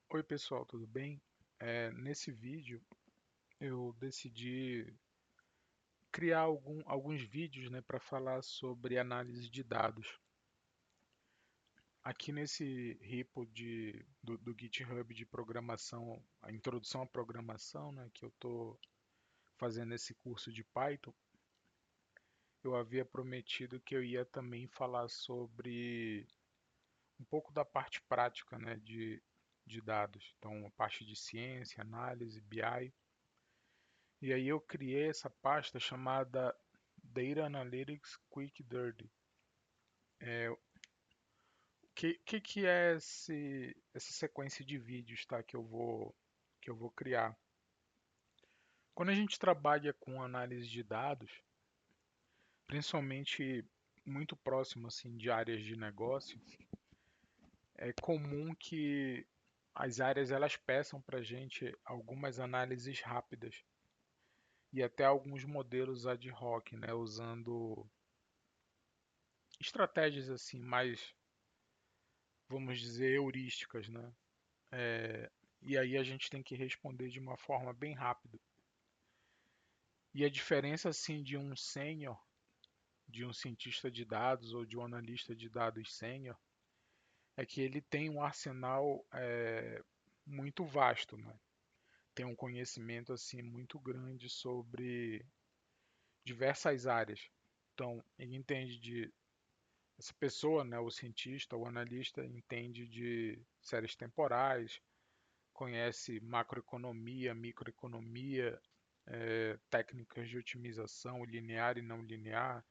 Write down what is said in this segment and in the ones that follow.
Oi pessoal, tudo bem? Nesse vídeo eu decidi criar alguns vídeos, né, para falar sobre análise de dados. Aqui nesse repo do GitHub de programação, a introdução à programação, né, que eu estou fazendo esse curso de Python, eu havia prometido que eu ia também falar sobre um pouco da parte prática, né, de dados. Então, a parte de ciência, análise, BI. E aí eu criei essa pasta chamada Data Analytics Quick Dirty. O que é essa sequência de vídeos, tá, que eu vou criar? Quando a gente trabalha com análise de dados, principalmente muito próximo assim de áreas de negócio, é comum que as áreas elas peçam para a gente algumas análises rápidas e até alguns modelos ad hoc, né, usando estratégias assim mais, vamos dizer, heurísticas, né? E aí a gente tem que responder de uma forma bem rápida. E a diferença assim de um sênior, de um cientista de dados ou de um analista de dados sênior, é que ele tem um arsenal muito vasto, né? Tem um conhecimento assim muito grande sobre diversas áreas. Então, ele entende de essa pessoa, né, o cientista, o analista entende de séries temporais, conhece macroeconomia, microeconomia, técnicas de otimização linear e não linear,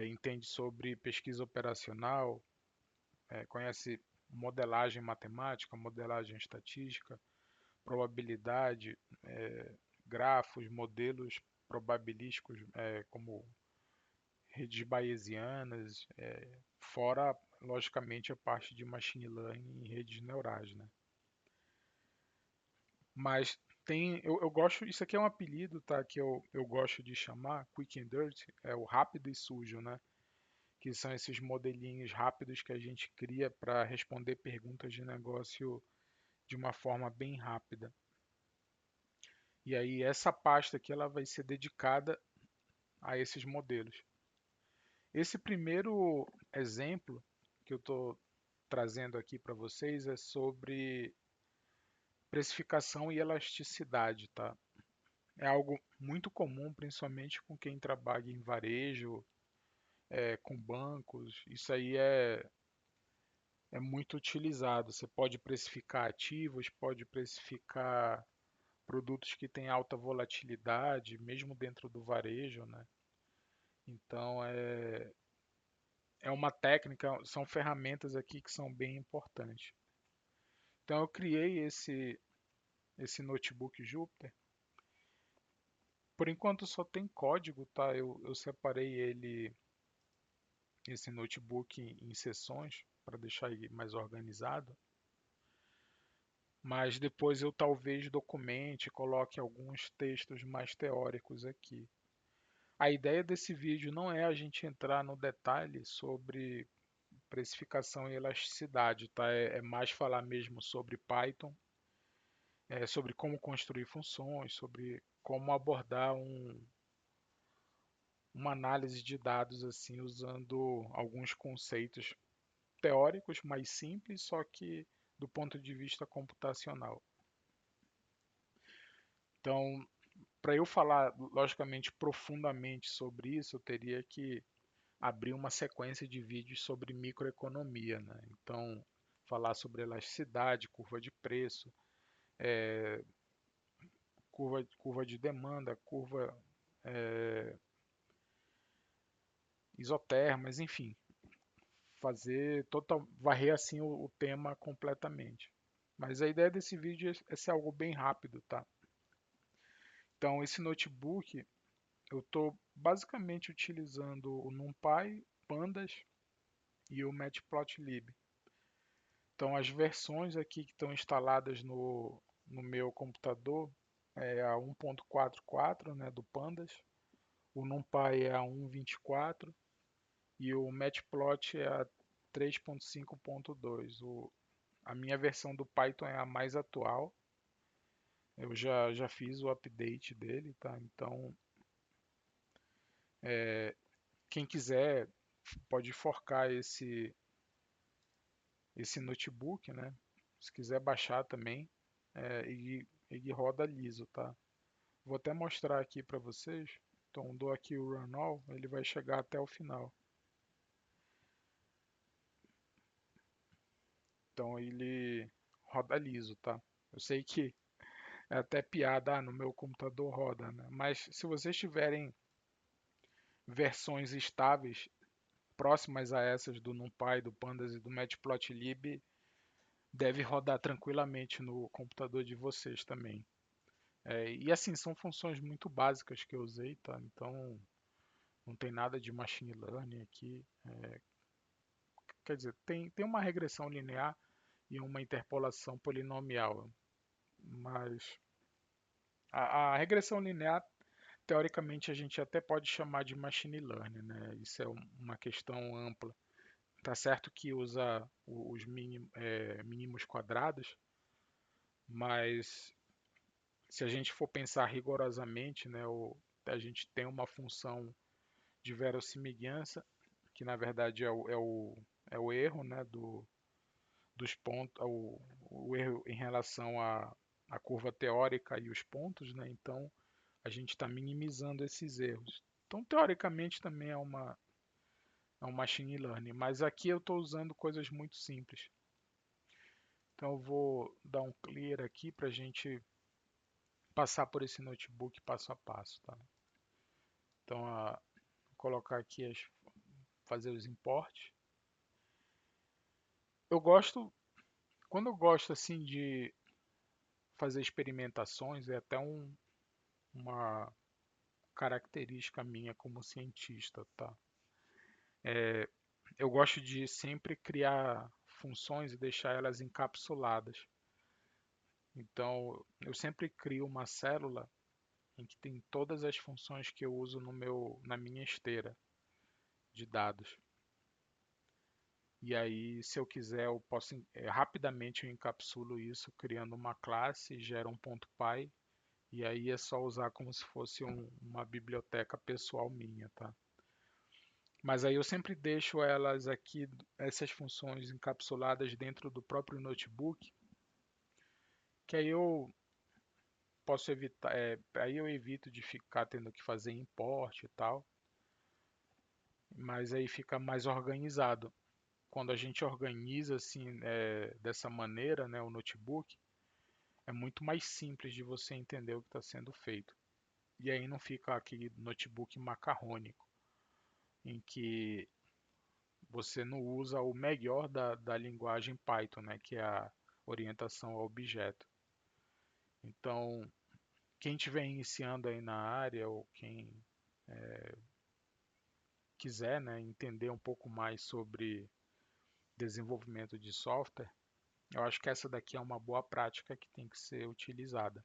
entende sobre pesquisa operacional, conhece modelagem matemática, modelagem estatística, probabilidade, grafos, modelos probabilísticos, como redes bayesianas, fora, logicamente, a parte de machine learning e redes neurais, né? Mas eu gosto, isso aqui é um apelido, tá? Que eu gosto de chamar Quick and Dirty, é o rápido e sujo, né? Que são esses modelinhos rápidos que a gente cria para responder perguntas de negócio de uma forma bem rápida. E aí essa pasta aqui ela vai ser dedicada a esses modelos. Esse primeiro exemplo que eu estou trazendo aqui para vocês é sobre precificação e elasticidade, tá? É algo muito comum, principalmente com quem trabalha em varejo, com bancos. Isso aí é muito utilizado. Você pode precificar ativos, pode precificar produtos que têm alta volatilidade, mesmo dentro do varejo, né? Então é uma técnica, são ferramentas aqui que são bem importantes. Então eu criei esse notebook Jupyter. Por enquanto só tem código, tá? Eu separei esse notebook em seções para deixar ele mais organizado, mas depois eu talvez documente, coloque alguns textos mais teóricos aqui. A ideia desse vídeo não é a gente entrar no detalhe sobre precificação e elasticidade, tá? É mais falar mesmo sobre Python, sobre como construir funções, sobre como abordar uma análise de dados assim usando alguns conceitos teóricos mais simples, só que do ponto de vista computacional. Então, para eu falar, logicamente, profundamente sobre isso, eu teria que abrir uma sequência de vídeos sobre microeconomia, né? Então, falar sobre elasticidade, curva de preço, curva de demanda, curva isotermas, enfim, fazer total, varrer assim o tema completamente. Mas a ideia desse vídeo é ser algo bem rápido, tá? Então, esse notebook eu estou basicamente utilizando o NumPy, Pandas e o Matplotlib. Então, as versões aqui que estão instaladas no meu computador é a 1.44, né, do Pandas, o NumPy é a 1.24 e o Matplot é a 3.5.2. a minha versão do Python é a mais atual. Eu já fiz o update dele, tá? Então, quem quiser pode forcar esse notebook, né? Se quiser baixar também, ele roda liso, tá? Vou até mostrar aqui para vocês. Então, dou aqui o run all, ele vai chegar até o final. Então, ele roda liso, tá? Eu sei que é até piada, no meu computador roda, né? Mas se vocês tiverem versões estáveis próximas a essas do NumPy, do Pandas e do Matplotlib, deve rodar tranquilamente no computador de vocês também. E assim, são funções muito básicas que eu usei, tá? Então não tem nada de machine learning aqui. Quer dizer, tem uma regressão linear e uma interpolação polinomial, mas a regressão linear, teoricamente, a gente até pode chamar de machine learning, né? Isso é uma questão ampla. Tá certo que usa os mínimos quadrados, mas se a gente for pensar rigorosamente, né, a gente tem uma função de verossimilhança, que na verdade é o erro, né, dos pontos, o erro em relação à curva teórica e os pontos, né? Então a gente está minimizando esses erros. Então teoricamente também é um machine learning, mas aqui eu estou usando coisas muito simples. Então eu vou dar um clear aqui para a gente passar por esse notebook passo a passo, tá? Então, vou colocar aqui, fazer os imports. Eu gosto, quando eu gosto assim de fazer experimentações, é até uma característica minha como cientista, tá? Eu gosto de sempre criar funções e deixar elas encapsuladas. Então, eu sempre crio uma célula em que tem todas as funções que eu uso na minha esteira de dados. E aí, se eu quiser, eu posso rapidamente eu encapsulo isso criando uma classe, gera um ponto .py e aí é só usar como se fosse uma biblioteca pessoal minha, tá? Mas aí eu sempre deixo elas aqui, essas funções encapsuladas dentro do próprio notebook, que aí eu posso evitar, aí eu evito de ficar tendo que fazer import e tal, mas aí fica mais organizado. Quando a gente organiza assim, dessa maneira, né, o notebook, é muito mais simples de você entender o que está sendo feito. E aí não fica aquele notebook macarrônico, em que você não usa o melhor da linguagem Python, né, que é a orientação ao objeto. Então, quem estiver iniciando aí na área ou quem quiser, né, entender um pouco mais sobre desenvolvimento de software, eu acho que essa daqui é uma boa prática que tem que ser utilizada.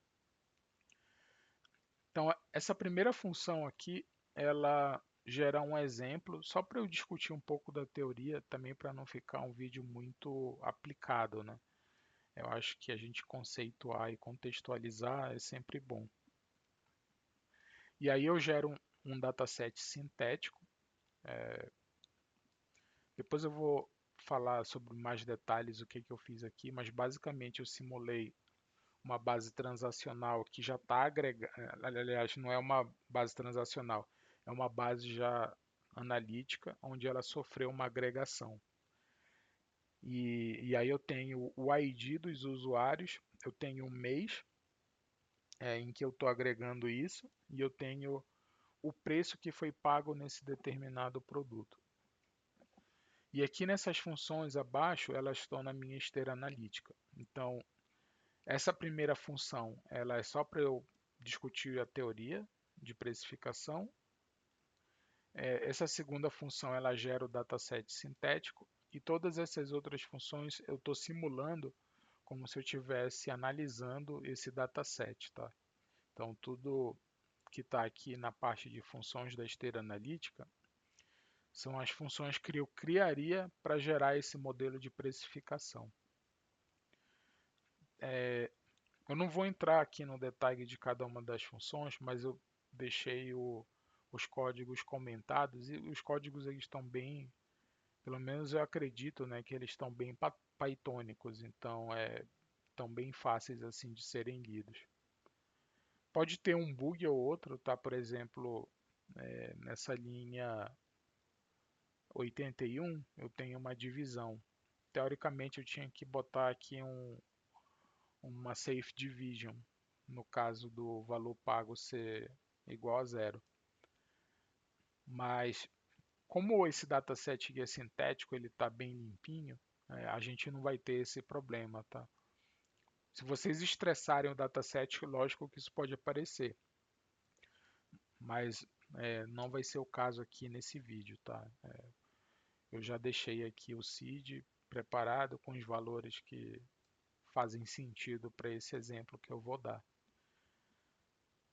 Então, essa primeira função aqui, ela gera um exemplo, só para eu discutir um pouco da teoria, também para não ficar um vídeo muito aplicado, né? Eu acho que a gente conceituar e contextualizar é sempre bom. E aí eu gero um dataset sintético. Depois eu vou falar sobre mais detalhes o que eu fiz aqui, mas basicamente eu simulei uma base transacional que já está agregada. Aliás, não é uma base transacional, é uma base já analítica, onde ela sofreu uma agregação. E aí eu tenho o ID dos usuários, eu tenho o mês em que eu estou agregando isso, e eu tenho o preço que foi pago nesse determinado produto. E aqui nessas funções abaixo, elas estão na minha esteira analítica. Então, essa primeira função, ela é só para eu discutir a teoria de precificação. Essa segunda função, ela gera o dataset sintético. E todas essas outras funções eu estou simulando como se eu estivesse analisando esse dataset, tá? Então, tudo que está aqui na parte de funções da esteira analítica são as funções que eu criaria para gerar esse modelo de precificação. Eu não vou entrar aqui no detalhe de cada uma das funções, mas eu deixei os códigos comentados e os códigos eles estão bem, pelo menos eu acredito, né, que eles estão bem pythônicos, então estão bem fáceis assim de serem lidos. Pode ter um bug ou outro, tá? Por exemplo, nessa linha 81 eu tenho uma divisão. Teoricamente eu tinha que botar aqui uma safe division, no caso do valor pago ser igual a zero. Mas como esse dataset aqui é sintético, ele está bem limpinho, a gente não vai ter esse problema, tá? Se vocês estressarem o dataset, lógico que isso pode aparecer, mas não vai ser o caso aqui nesse vídeo, tá? Eu já deixei aqui o seed preparado com os valores que fazem sentido para esse exemplo que eu vou dar.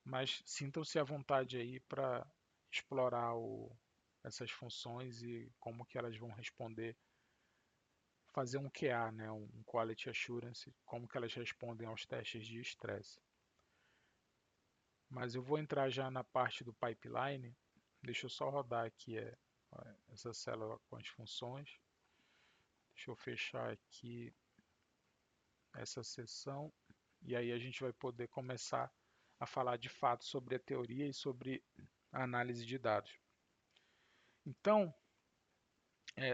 Mas sintam-se à vontade aí para explorar essas funções e como que elas vão responder, fazer um QA, né, um Quality Assurance, como que elas respondem aos testes de estresse. Mas eu vou entrar já na parte do pipeline. Deixa eu só rodar aqui essa célula com as funções. Deixa eu fechar aqui essa seção e aí a gente vai poder começar a falar de fato sobre a teoria e sobre a análise de dados. Então,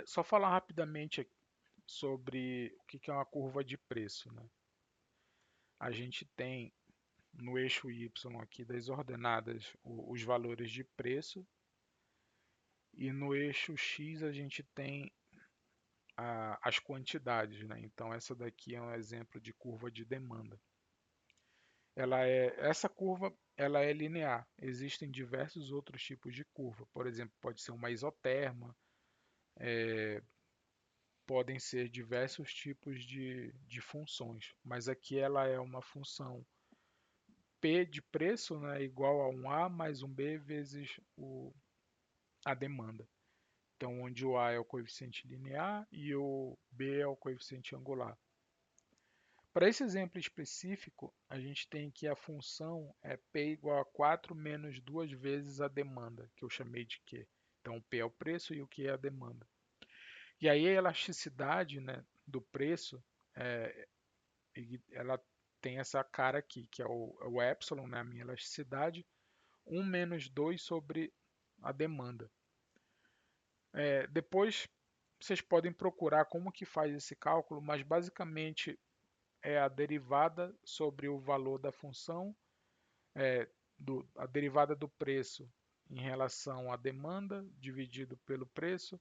só falar rapidamente sobre o que é uma curva de preço, né? A gente tem no eixo Y aqui das ordenadas os valores de preço e no eixo X a gente tem as quantidades, né? Então essa daqui é um exemplo de curva de demanda. Essa curva ela é linear. Existem diversos outros tipos de curva. Por exemplo, pode ser uma isoterma, podem ser diversos tipos de funções, mas aqui ela é uma função P de preço, né, igual a um A mais um B vezes a demanda. Então, onde o A é o coeficiente linear e o B é o coeficiente angular. Para esse exemplo específico, a gente tem que a função é P igual a 4 menos 2 vezes a demanda, que eu chamei de Q. Então, o P é o preço e o Q é a demanda. E aí a elasticidade, né, do preço, ela tem essa cara aqui, que é o epsilon, né, a minha elasticidade, 1 menos 2 sobre a demanda. Depois vocês podem procurar como que faz esse cálculo, mas basicamente é a derivada sobre o valor da função, a derivada do preço em relação à demanda, dividido pelo preço,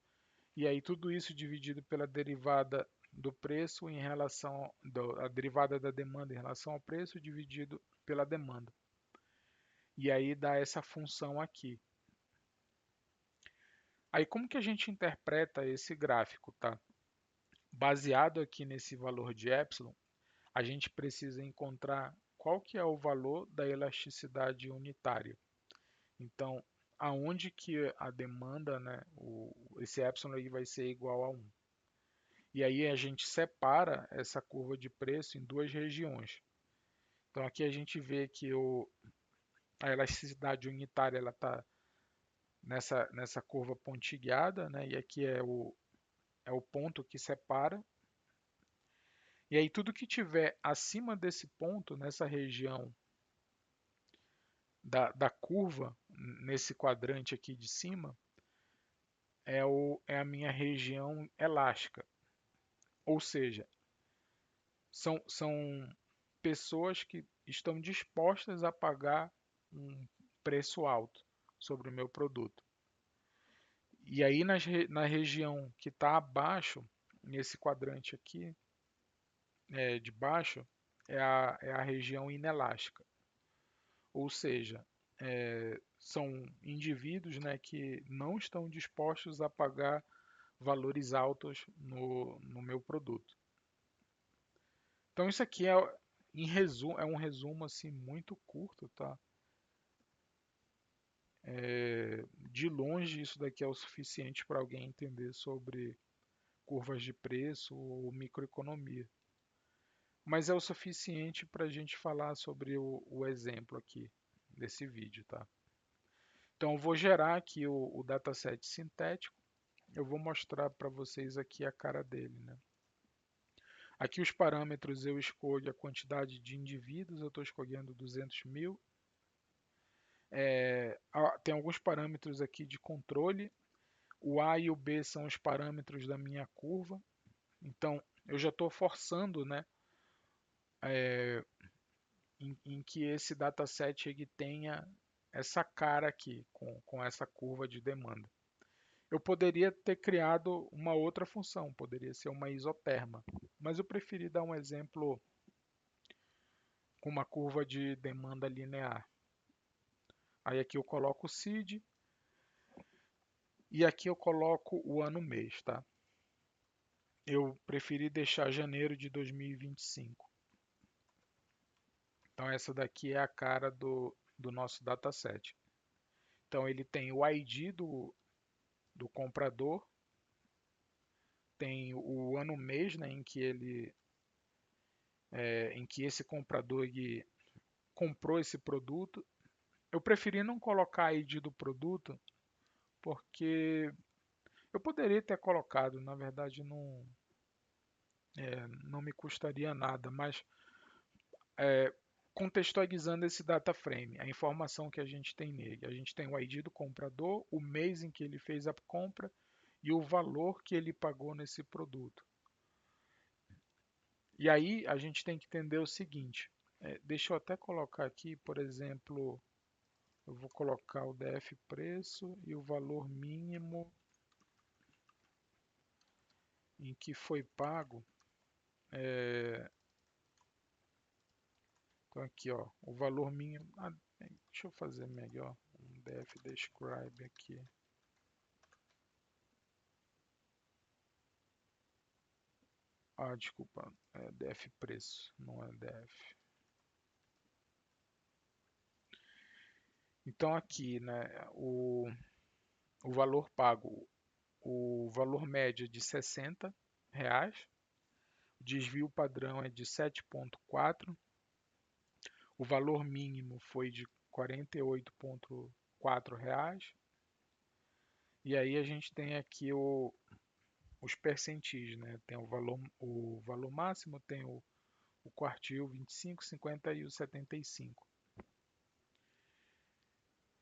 e aí tudo isso dividido pela derivada do preço em relação a derivada da demanda em relação ao preço dividido pela demanda. E aí dá essa função aqui. Aí como que a gente interpreta esse gráfico, tá? Baseado aqui nesse valor de epsilon, a gente precisa encontrar qual que é o valor da elasticidade unitária. Então, aonde que a demanda, né, esse epsilon aí vai ser igual a 1. E aí a gente separa essa curva de preço em duas regiões. Então aqui a gente vê que a elasticidade unitária está nessa curva pontilhada, né? E aqui é o ponto que separa. E aí tudo que tiver acima desse ponto, nessa região da curva, nesse quadrante aqui de cima, é a minha região elástica. Ou seja, são pessoas que estão dispostas a pagar um preço alto sobre o meu produto. E aí na região que está abaixo, nesse quadrante aqui de baixo, é a região inelástica. Ou seja, são indivíduos, né, que não estão dispostos a pagar valores altos no meu produto. Então isso aqui em resumo, é um resumo assim muito curto, tá? De longe isso daqui é o suficiente para alguém entender sobre curvas de preço ou microeconomia. mas é o suficiente para a gente falar sobre o exemplo aqui desse vídeo, tá? Então eu vou gerar aqui o dataset sintético, eu vou mostrar para vocês aqui a cara dele, né? Aqui os parâmetros eu escolho a quantidade de indivíduos, eu estou escolhendo 200 mil. Tem alguns parâmetros aqui de controle. O A e o B são os parâmetros da minha curva. Então eu já estou forçando, né, em que esse dataset ele tenha essa cara aqui, com essa curva de demanda. Eu poderia ter criado uma outra função, poderia ser uma isoterma, mas eu preferi dar um exemplo com uma curva de demanda linear. Aí aqui eu coloco o CID e aqui eu coloco o ano-mês, tá? Eu preferi deixar janeiro de 2025. Então essa daqui é a cara do nosso dataset. Então ele tem o ID do comprador, tem o ano-mês, né, em que esse comprador ele comprou esse produto. Eu preferi não colocar a ID do produto porque eu poderia ter colocado, na verdade não me custaria nada, mas é, contextualizando esse data frame, a informação que a gente tem nele. A gente tem o ID do comprador, o mês em que ele fez a compra e o valor que ele pagou nesse produto. E aí a gente tem que entender o seguinte, deixa eu até colocar aqui, por exemplo, eu vou colocar o DF preço e o valor mínimo em que foi pago. Então aqui, ó, o valor mínimo. Deixa eu fazer melhor. Um df describe aqui. Desculpa, é df preço, não é df. Então aqui, né, o valor pago, o valor médio é de R$ 60, o desvio padrão é de 7,4, o valor mínimo foi de R$ 48,4. E aí a gente tem aqui os percentis, né? Tem o valor máximo, tem o quartil 25, 50 e o 75.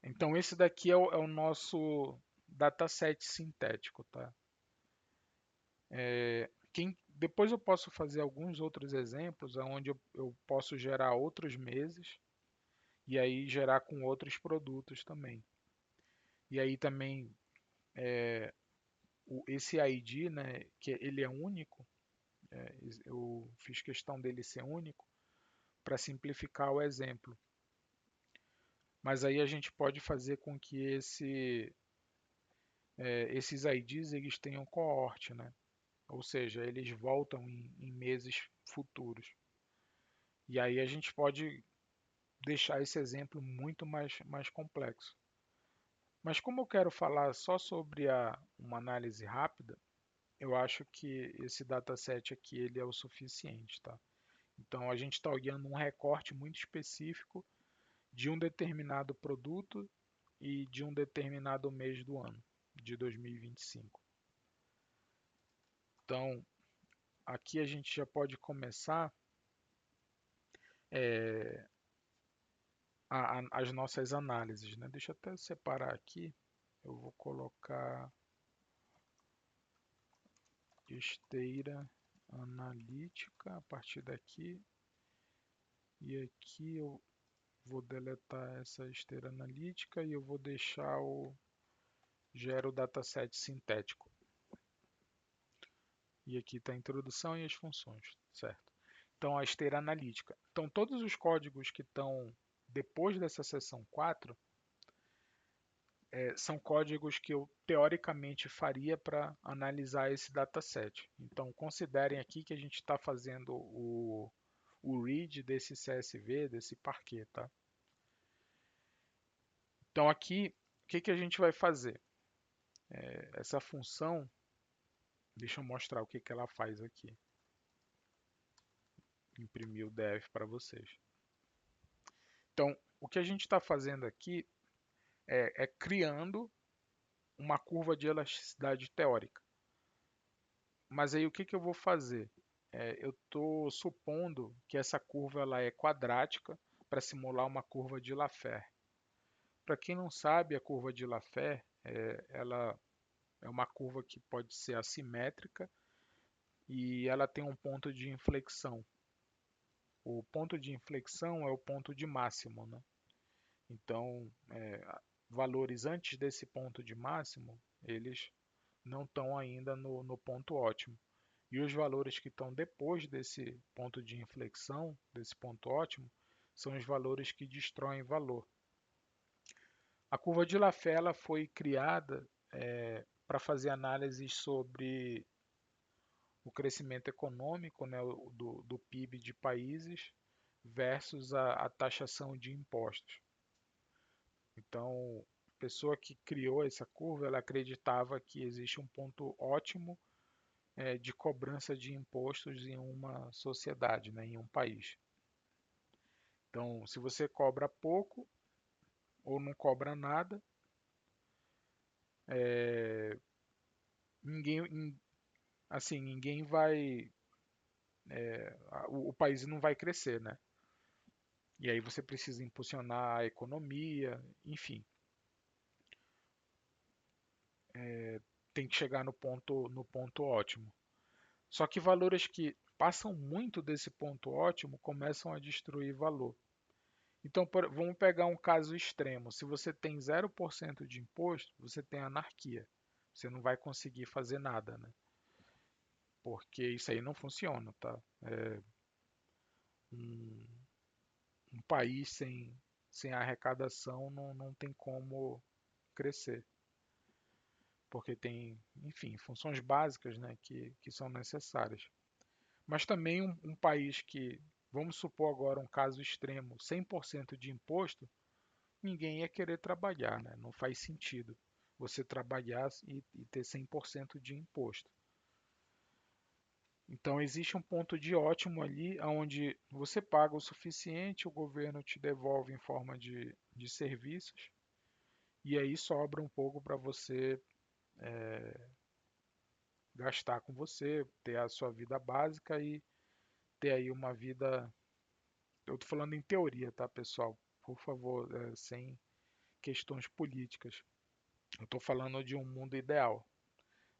Então esse daqui é o nosso dataset sintético, tá? Depois eu posso fazer alguns outros exemplos onde eu posso gerar outros meses e aí gerar com outros produtos também. E aí também esse ID, né, que ele é único, eu fiz questão dele ser único para simplificar o exemplo. Mas aí a gente pode fazer com que esses IDs eles tenham cohort, né? Ou seja, eles voltam em meses futuros. E aí a gente pode deixar esse exemplo muito mais complexo. Mas como eu quero falar só sobre uma análise rápida, eu acho que esse dataset aqui ele é o suficiente, tá? Então a gente está olhando um recorte muito específico de um determinado produto e de um determinado mês do ano, de 2025. Então aqui a gente já pode começar é, as nossas análises, né? Deixa eu até separar aqui. Eu vou colocar esteira analítica a partir daqui. E aqui eu vou deletar essa esteira analítica e eu vou deixar o gero dataset sintético. E aqui está a introdução e as funções, certo? Então, a esteira analítica. Então, todos os códigos que estão depois dessa seção 4 são códigos que eu teoricamente faria para analisar esse dataset. Então, considerem aqui que a gente está fazendo o read desse CSV, desse parquet, tá? Então, aqui, o que a gente vai fazer? Essa função, deixa eu mostrar o que ela faz aqui. imprimir o DF para vocês. Então, o que a gente está fazendo aqui é criando uma curva de elasticidade teórica. Mas aí o que eu vou fazer? Eu estou supondo que essa curva ela é quadrática para simular uma curva de Laffer. Para quem não sabe, a curva de Laffer ela é uma curva que pode ser assimétrica e ela tem um ponto de inflexão. O ponto de inflexão é o ponto de máximo, né? Então, valores antes desse ponto de máximo, eles não estão ainda no ponto ótimo. E os valores que estão depois desse ponto de inflexão, desse ponto ótimo, são os valores que destroem valor. A curva de Laffer ela foi criada para fazer análises sobre o crescimento econômico, né, do PIB de países versus a taxação de impostos. Então, a pessoa que criou essa curva, ela acreditava que existe um ponto ótimo de cobrança de impostos em uma sociedade, né, em um país. Então, se você cobra pouco ou não cobra nada, ninguém, assim, ninguém vai, o país não vai crescer, né? E aí você precisa impulsionar a economia, enfim, tem que chegar no ponto ótimo. Só que valores que passam muito desse ponto ótimo começam a destruir valor. Então, vamos pegar um caso extremo. Se você tem 0% de imposto, você tem anarquia. Você não vai conseguir fazer nada, né? Porque isso aí não funciona, tá? Um, um país sem arrecadação não tem como crescer. Porque tem, enfim, funções básicas, né, que são necessárias. Mas também um país que, vamos supor agora um caso extremo, 100% de imposto, ninguém ia querer trabalhar, né? Não faz sentido você trabalhar e ter 100% de imposto. Então existe um ponto de ótimo ali, onde você paga o suficiente, o governo te devolve em forma de serviços, e aí sobra um pouco para você gastar com você, ter a sua vida básica e ter aí uma vida. Eu estou falando em teoria, tá, pessoal? Por favor, sem questões políticas. Eu estou falando de um mundo ideal,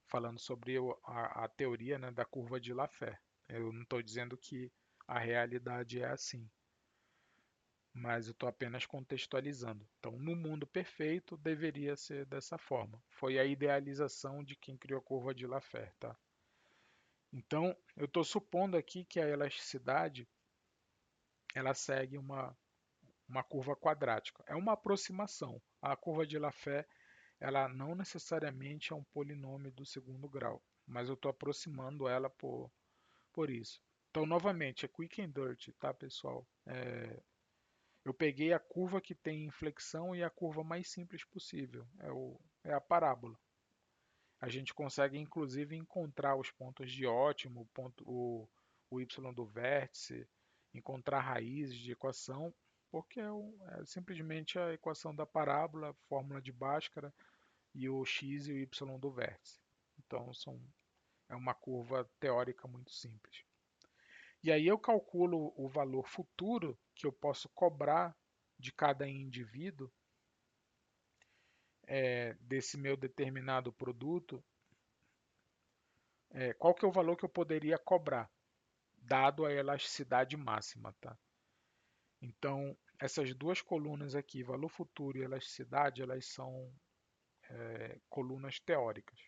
falando sobre a teoria, né, da curva de Laffer. Eu não estou dizendo que a realidade é assim, mas eu estou apenas contextualizando. Então, no mundo perfeito, deveria ser dessa forma. Foi a idealização de quem criou a curva de Laffer, tá? Então, eu estou supondo aqui que a elasticidade ela segue uma curva quadrática. É uma aproximação. A curva de Laffer ela não necessariamente é um polinômio do segundo grau, mas eu estou aproximando ela por isso. Então, novamente, é quick and dirty, tá, pessoal? Eu peguei a curva que tem inflexão e a curva mais simples possível, é a parábola. A gente consegue, inclusive, encontrar os pontos de ótimo, o y do vértice, encontrar raízes de equação, porque é simplesmente a equação da parábola, fórmula de Bhaskara, e o x e o y do vértice. Então, é uma curva teórica muito simples. E aí eu calculo o valor futuro que eu posso cobrar de cada indivíduo desse meu determinado produto. Qual que é o valor que eu poderia cobrar, dado a elasticidade máxima, tá? Então, essas duas colunas aqui, valor futuro e elasticidade, elas são colunas teóricas.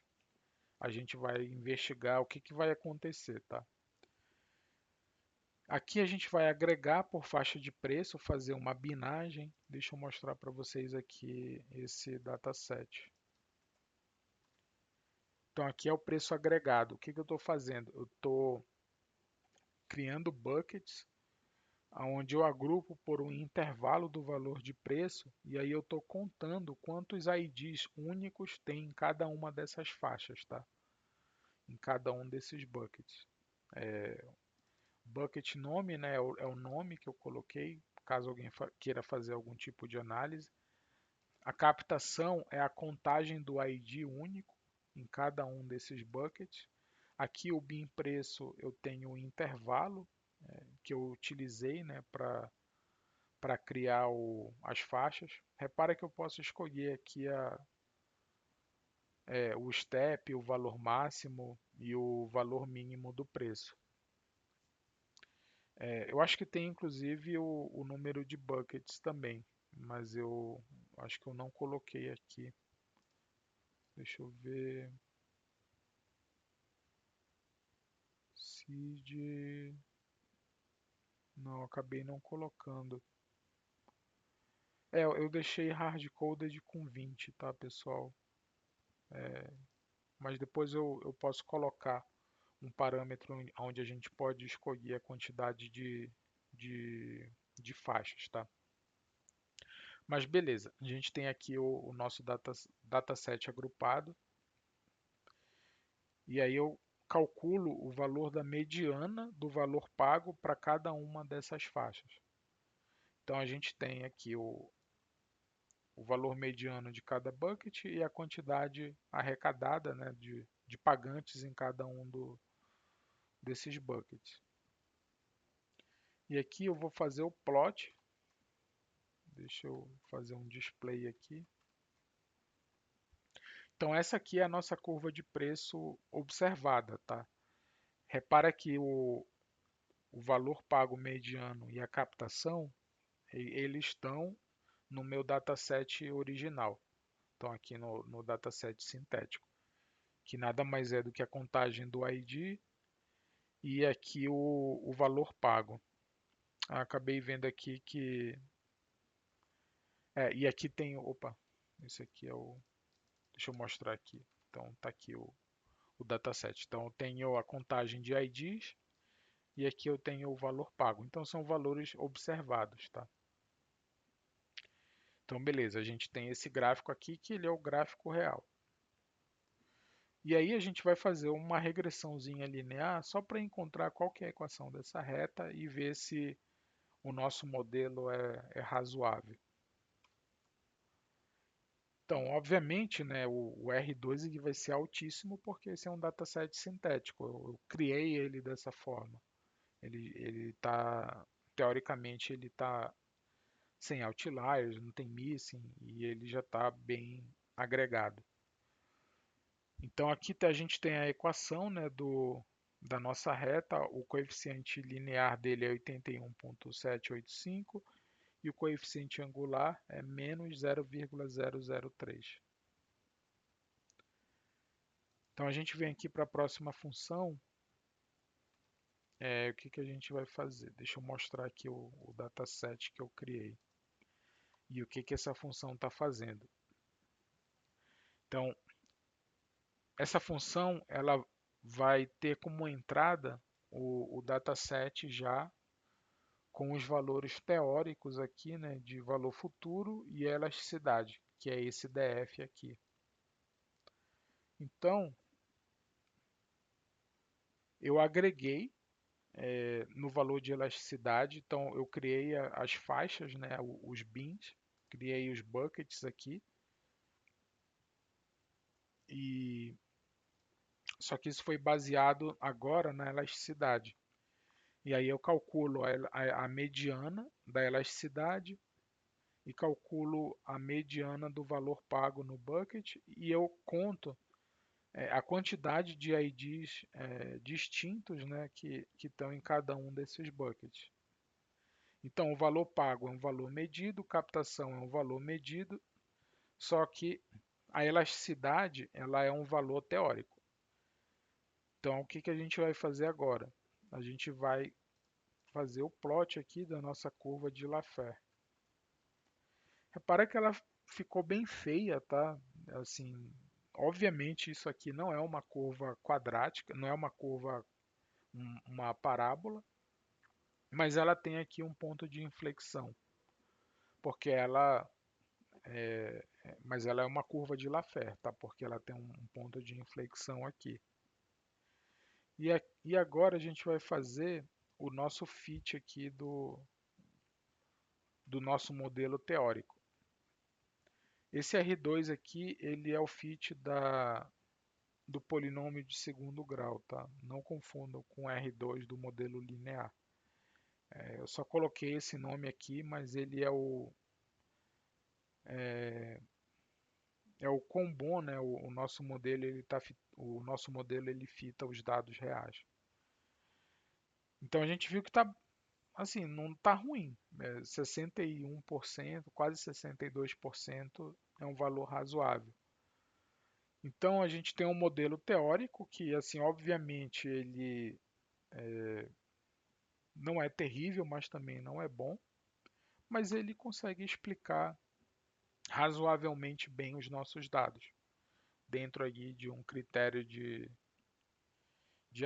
A gente vai investigar o que vai acontecer, tá? Aqui a gente vai agregar por faixa de preço, fazer uma binagem. Deixa eu mostrar para vocês aqui esse dataset. Então aqui é o preço agregado. O que eu estou fazendo? Eu estou criando buckets, onde eu agrupo por um intervalo do valor de preço e aí eu estou contando quantos IDs únicos tem em cada uma dessas faixas, tá? Em cada um desses buckets. bucket nome, né, é o nome que eu coloquei, caso alguém queira fazer algum tipo de análise. A captação é a contagem do ID único em cada um desses buckets. Aqui o bin preço eu tenho o intervalo que eu utilizei, né, para criar as faixas. Repara que eu posso escolher aqui o step, o valor máximo e o valor mínimo do preço. Eu acho que tem inclusive o número de buckets também, mas eu acho que eu não coloquei aqui. Deixa eu ver. Seed. Não, acabei não colocando. Eu deixei hardcoded com 20, tá, pessoal? Mas depois eu posso colocar um parâmetro onde a gente pode escolher a quantidade de, de faixas, tá? Mas beleza, a gente tem aqui o nosso dataset agrupado. E aí eu calculo o valor da mediana do valor pago para cada uma dessas faixas. Então a gente tem aqui o valor mediano de cada bucket e a quantidade arrecadada, né, de pagantes em cada um desses buckets. E aqui eu vou fazer o plot. Deixa eu fazer um display aqui. Então essa aqui é a nossa curva de preço observada, tá? Repara que o valor pago mediano e a captação, eles estão no meu dataset original. Estão aqui no dataset sintético, que nada mais é do que a contagem do ID e aqui o valor pago. Acabei vendo aqui que... e aqui tem... Opa, esse aqui é o... Deixa eu mostrar aqui. Então tá aqui o dataset. Então eu tenho a contagem de IDs e aqui eu tenho o valor pago. Então são valores observados, tá? Então beleza, a gente tem esse gráfico aqui que ele é o gráfico real. E aí a gente vai fazer uma regressãozinha linear só para encontrar qual que é a equação dessa reta e ver se o nosso modelo é razoável. Então, obviamente, né, o R2 ele vai ser altíssimo porque esse é um dataset sintético. Eu criei ele dessa forma. Ele tá, teoricamente, ele está sem outliers, não tem missing e ele já está bem agregado. Então aqui a gente tem a equação, né, da nossa reta, o coeficiente linear dele é 81,785 e o coeficiente angular é menos 0,003. Então a gente vem aqui para a próxima função, o que a gente vai fazer? Deixa eu mostrar aqui o dataset que eu criei e o que essa função está fazendo. Então, essa função ela vai ter como entrada o dataset já com os valores teóricos aqui, né, de valor futuro e elasticidade, que é esse DF aqui. Então, eu agreguei no valor de elasticidade, então eu criei as faixas, né, os bins, criei os buckets aqui, e só que isso foi baseado agora na elasticidade. E aí eu calculo a mediana da elasticidade e calculo a mediana do valor pago no bucket e eu conto a quantidade de IDs distintos, né, que estão em cada um desses buckets. Então, o valor pago é um valor medido, captação é um valor medido, só que a elasticidade ela é um valor teórico. Então, o que a gente vai fazer agora? A gente vai fazer o plot aqui da nossa curva de Laffer. Repara que ela ficou bem feia, tá? Assim, obviamente isso aqui não é uma curva quadrática, não é uma curva, uma parábola, mas ela tem aqui um ponto de inflexão, porque mas ela é uma curva de Laffer, tá? Porque ela tem um ponto de inflexão aqui. E agora a gente vai fazer o nosso fit aqui do nosso modelo teórico. Esse R2 aqui, ele é o fit do polinômio de segundo grau, tá? Não confundam com o R2 do modelo linear. Eu só coloquei esse nome aqui, mas ele é o quão bom, né? O nosso modelo o nosso modelo ele fita os dados reais. Então a gente viu que tá assim, não tá ruim. 61%, quase 62% é um valor razoável. Então a gente tem um modelo teórico que, assim, obviamente ele não é terrível, mas também não é bom, mas ele consegue explicar razoavelmente bem os nossos dados, dentro aí de um critério de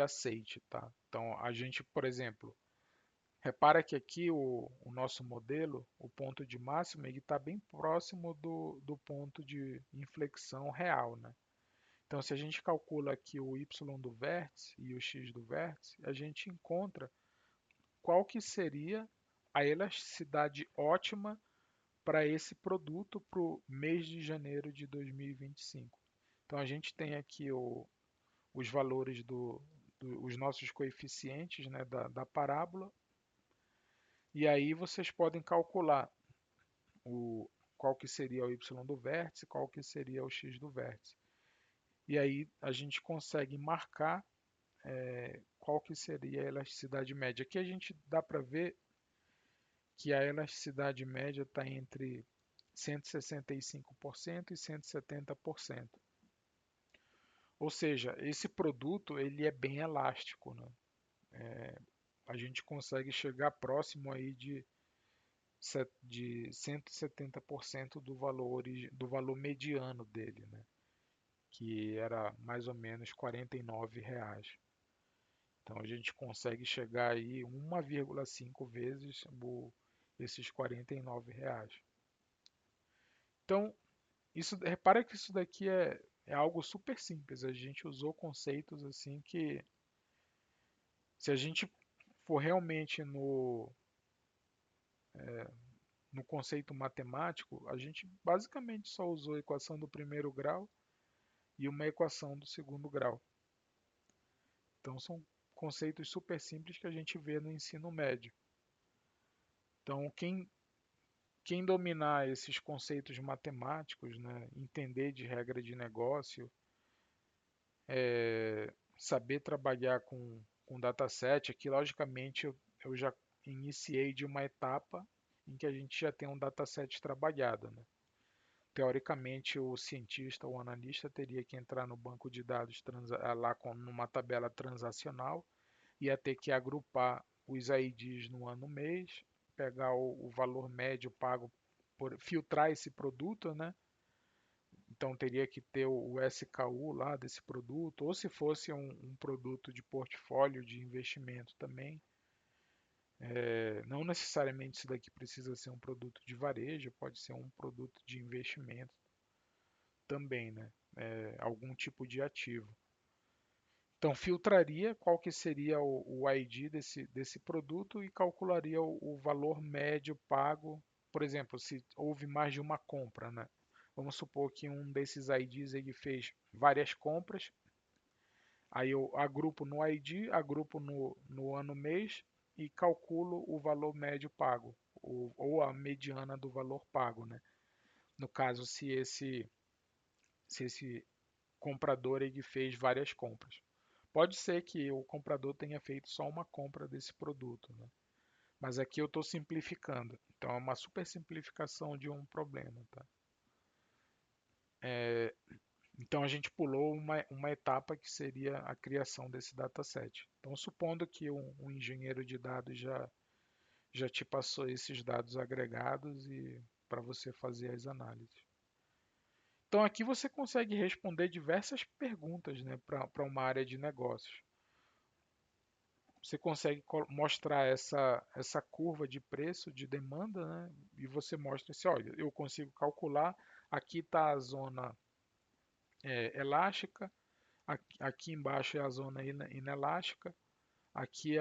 aceite, tá? Então a gente, por exemplo, repara que aqui o nosso modelo, o ponto de máxima, ele está bem próximo do ponto de inflexão real, né? Então, se a gente calcula aqui o y do vértice e o x do vértice, a gente encontra qual que seria a elasticidade ótima para esse produto para o mês de janeiro de 2025. Então, a gente tem aqui os valores os nossos coeficientes, né, da parábola, e aí vocês podem calcular o, qual que seria o y do vértice, qual que seria o x do vértice. E aí a gente consegue marcar qual que seria a elasticidade média. Aqui a gente dá para ver que a elasticidade média está entre 165% e 170%. Ou seja, esse produto ele é bem elástico, né? A gente consegue chegar próximo aí de 170% do valor mediano dele, né? Que era mais ou menos R$ 49. Então a gente consegue chegar aí 1,5 vezes esses R$ 49. Então, repara que isso daqui é algo super simples. A gente usou conceitos assim que, se a gente for realmente no conceito matemático, a gente basicamente só usou a equação do primeiro grau e uma equação do segundo grau. Então são conceitos super simples que a gente vê no ensino médio. Então quem dominar esses conceitos matemáticos, né, entender de regra de negócio, saber trabalhar com dataset, aqui logicamente eu já iniciei de uma etapa em que a gente já tem um dataset trabalhado, né? Teoricamente, o cientista ou analista teria que entrar no banco de dados lá numa tabela transacional, ia ter que agrupar os IDs no ano mês, pegar o valor médio pago filtrar esse produto, né? Então teria que ter o SKU lá desse produto, ou se fosse um produto de portfólio de investimento também. Não necessariamente isso daqui precisa ser um produto de varejo, pode ser um produto de investimento também, né? Algum tipo de ativo. Então filtraria qual que seria o ID desse produto e calcularia o valor médio pago, por exemplo, se houve mais de uma compra, né? Vamos supor que um desses IDs ele fez várias compras, aí eu agrupo no ID, agrupo no ano mês e calculo o valor médio pago, ou a mediana do valor pago, né? No caso, se esse comprador ele fez várias compras. Pode ser que o comprador tenha feito só uma compra desse produto, né? Mas aqui eu estou simplificando. Então é uma super simplificação de um problema, tá? Então a gente pulou uma etapa que seria a criação desse dataset. Então supondo que um engenheiro de dados já te passou esses dados agregados e para você fazer as análises. Então aqui você consegue responder diversas perguntas, né, para uma área de negócios. Você consegue mostrar essa curva de preço, de demanda, né? E você mostra assim, olha, eu consigo calcular, aqui está a zona elástica, aqui embaixo é a zona inelástica, aqui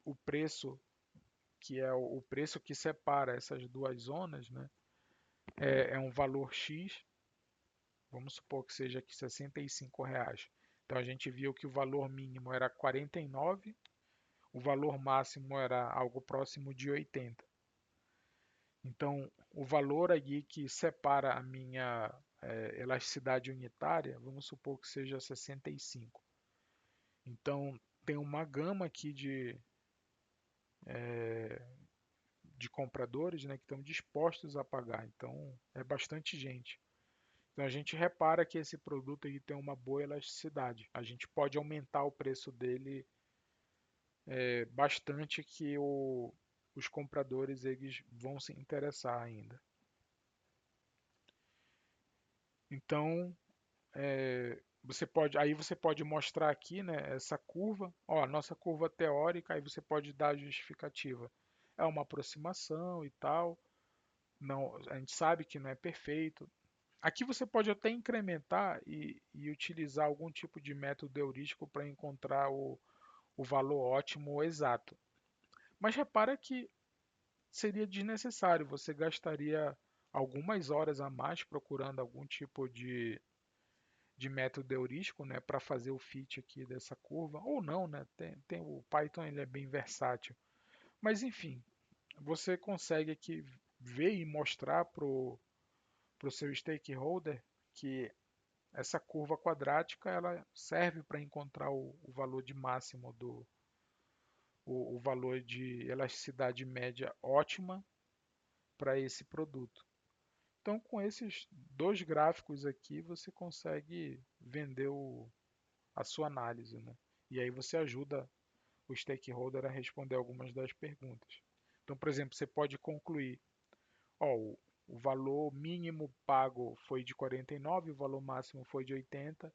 o preço que é o preço que separa essas duas zonas, né, é um valor X, vamos supor que seja aqui R$ 65. Então a gente viu que o valor mínimo era 49, o valor máximo era algo próximo de 80. Então o valor aí que separa a minha elasticidade unitária, vamos supor que seja 65. Então tem uma gama aqui de compradores, né, que estão dispostos a pagar. Então é bastante gente. Então a gente repara que esse produto aí tem uma boa elasticidade. A gente pode aumentar o preço dele bastante que os compradores eles vão se interessar ainda. Então você pode mostrar aqui, né, essa curva. Ó, a nossa curva teórica, aí você pode dar a justificativa. É uma aproximação e tal. Não, a gente sabe que não é perfeito. Aqui você pode até incrementar e utilizar algum tipo de método heurístico para encontrar o valor ótimo ou exato. Mas repara que seria desnecessário, você gastaria algumas horas a mais procurando algum tipo de método heurístico, né, para fazer o fit aqui dessa curva, ou não, né? O Python ele é bem versátil. Mas enfim, você consegue aqui ver e mostrar para o seu stakeholder que essa curva quadrática ela serve para encontrar o valor de máximo o valor de elasticidade média ótima para esse produto. Então, com esses dois gráficos aqui, você consegue vender a sua análise, né? E aí você ajuda o stakeholder a responder algumas das perguntas. Então, por exemplo, você pode concluir, ó, o valor mínimo pago foi de 49, o valor máximo foi de 80,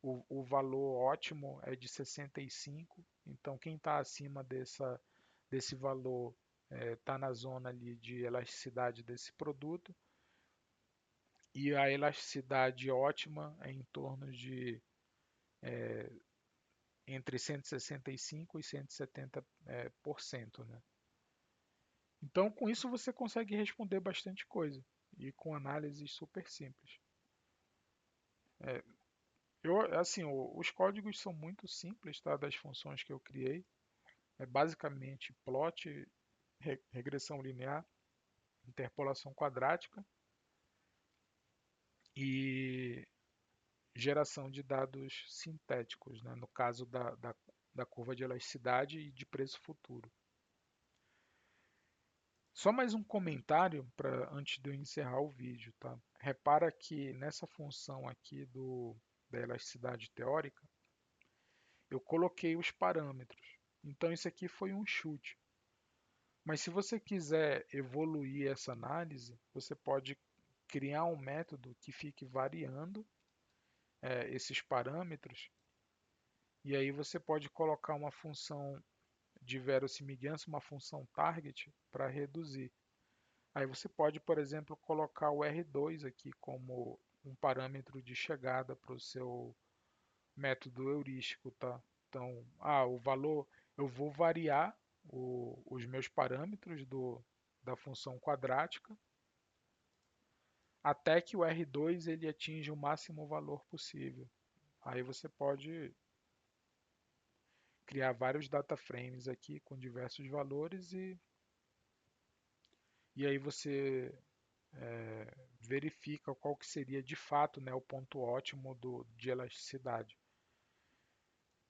o valor ótimo é de 65, então quem está acima desse valor está na zona ali de elasticidade desse produto, e a elasticidade ótima é em torno de entre 165 e 170 por cento, né? Então, com isso você consegue responder bastante coisa e com análises super simples. Assim, os códigos são muito simples, tá? Das funções que eu criei. É basicamente plot, regressão linear, interpolação quadrática e geração de dados sintéticos, né? No caso da curva de elasticidade e de preço futuro. Só mais um comentário antes de eu encerrar o vídeo, tá? Repara que nessa função aqui da elasticidade teórica, eu coloquei os parâmetros. Então isso aqui foi um chute. Mas se você quiser evoluir essa análise, você pode criar um método que fique variando esses parâmetros, e aí você pode colocar uma função de verossimilhança, uma função target, para reduzir. Aí você pode, por exemplo, colocar o R2 aqui como um parâmetro de chegada para o seu método heurístico, tá? Então, o valor, eu vou variar os meus parâmetros da função quadrática até que o R2 ele atinja o máximo valor possível. Aí você pode criar vários data frames aqui com diversos valores e aí você verifica qual que seria de fato, né, o ponto ótimo de elasticidade.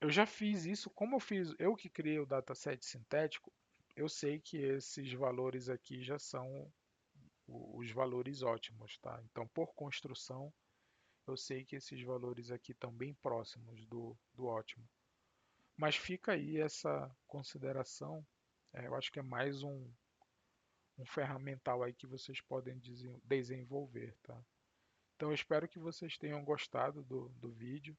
Eu já fiz isso, como eu que criei o dataset sintético, eu sei que esses valores aqui já são os valores ótimos, tá? Então, por construção, eu sei que esses valores aqui estão bem próximos do ótimo. Mas fica aí essa consideração, eu acho que é mais um ferramental aí que vocês podem desenvolver, tá? Então, eu espero que vocês tenham gostado do vídeo.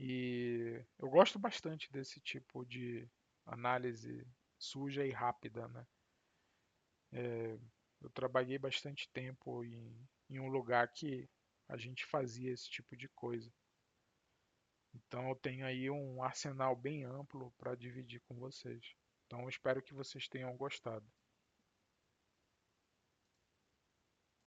E eu gosto bastante desse tipo de análise suja e rápida, né? Eu trabalhei bastante tempo em um lugar que a gente fazia esse tipo de coisa. Então eu tenho aí um arsenal bem amplo para dividir com vocês. Então, eu espero que vocês tenham gostado.